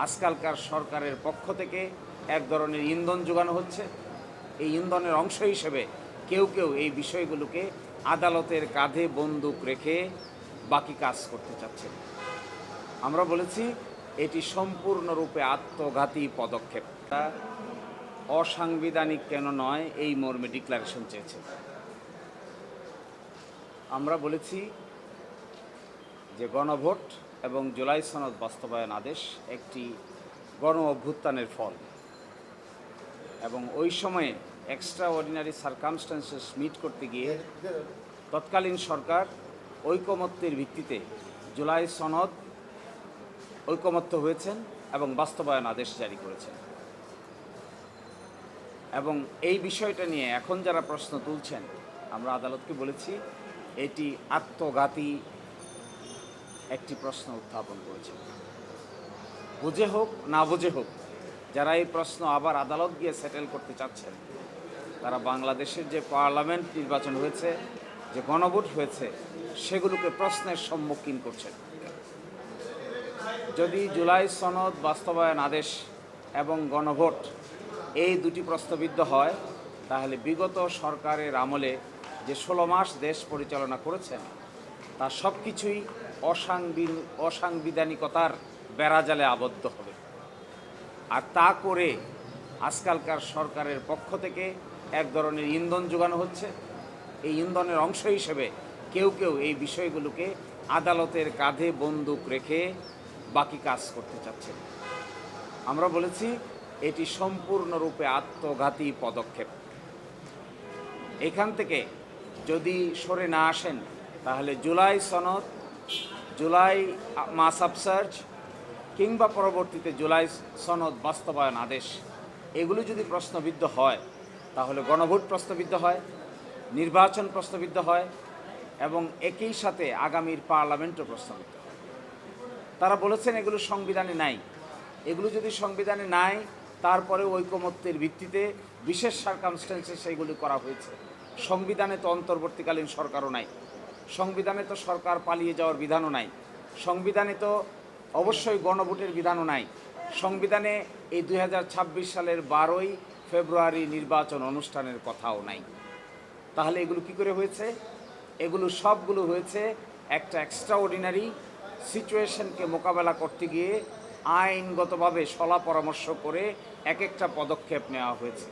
আজকালকার সরকারের পক্ষ থেকে এক ধরনের ইন্ধন যোগানো হচ্ছে। এই ইন্ধনের অংশ হিসেবে কেউ কেউ এই বিষয়গুলোকে আদালতের কাঁধে বন্দুক রেখে বাকি কাজ করতে চাচ্ছেন। আমরা বলেছি এটি সম্পূর্ণরূপে আত্মঘাতী পদক্ষেপ। অসাংবিধানিক কেন নয় এই মর্মে ডিক্লারেশন চেয়েছে। আমরা বলেছি যে গণভোট এবং জুলাই সনদ বাস্তবায়ন আদেশ একটি গণ অভ্যুত্থানের ফল এবং ওই সময়ে এক্সট্রা অর্ডিনারি সার্কামস্ট্যান্সেস মিট করতে গিয়ে তৎকালীন সরকার ঐকমত্যের ভিত্তিতে জুলাই সনদ ঐকমত্য হয়েছেন এবং বাস্তবায়ন আদেশ জারি করেছেন। এবং এই বিষয়টা নিয়ে এখন যারা প্রশ্ন তুলছেন, আমরা আদালতকে বলেছি এটি আত্মঘাতী একটি প্রশ্ন উত্থাপন করেছে। বুঝে হোক না বুঝে হোক, যারা এই প্রশ্ন আবার আদালত গিয়ে সেটেল করতে চাচ্ছেন, তারা বাংলাদেশের যে পার্লামেন্ট নির্বাচন হয়েছে, যে গণভোট হয়েছে, সেগুলোকে প্রশ্নের সম্মুখীন করছেন। যদি জুলাই সনদ বাস্তবায়ন আদেশ এবং গণভোট এই দুটি প্রশ্নবিদ্ধ হয়, তাহলে বিগত সরকারের আমলে যে 16 মাস দেশ পরিচালনা করেছেন তা সব কিছুই অসাংবিধানিকতার বেড়াজালে আবদ্ধ হবে। আর তা করে আজকালকার সরকারের পক্ষ থেকে এক ধরনের ইন্ধন যোগানো হচ্ছে। এই ইন্ধনের অংশ হিসেবে কেউ কেউ এই বিষয়গুলোকে আদালতের কাঁধে বন্দুক রেখে বাকি কাজ করতে চাচ্ছেন। আমরা বলেছি এটি সম্পূর্ণরূপে আত্মঘাতী পদক্ষেপ। এখান থেকে যদি সরে না আসেন, তাহলে জুলাই সনদ, জুলাই মাস আবসার্জ কিংবা পরবর্তীতে জুলাই সনদ বাস্তবায়ন আদেশ এগুলো যদি প্রশ্নবিদ্ধ হয়, তাহলে গণভোট প্রশ্নবিদ্ধ হয়, নির্বাচন প্রশ্নবিদ্ধ হয় এবং একই সাথে আগামীর পার্লামেন্টও প্রশ্নবিদ্ধ হয়। তারা বলেছেন এগুলো সংবিধানে নাই। এগুলো যদি সংবিধানে নাই, তারপরে ঐকমত্যের ভিত্তিতে বিশেষ সার্কামস্ট্যান্সে সেগুলি করা হয়েছে। সংবিধানে তো অন্তর্বর্তীকালীন সরকারও নাই, সংবিধানে তো সরকার পালিয়ে যাওয়ার বিধানও নাই, সংবিধানে তো অবশ্যই গণভোটের বিধানও নাই, সংবিধানে এই 2026 সালের 12ই ফেব্রুয়ারি নির্বাচন অনুষ্ঠানের কথাও নাই। তাহলে এগুলো কি করে হয়েছে? এগুলো সবগুলো হয়েছে একটা এক্সট্রাঅর্ডিনারি সিচুয়েশনকে মোকাবেলা করতে গিয়ে আইনগতভাবে সলা পরামর্শ করে এক একটা পদক্ষেপ নেওয়া হয়েছে।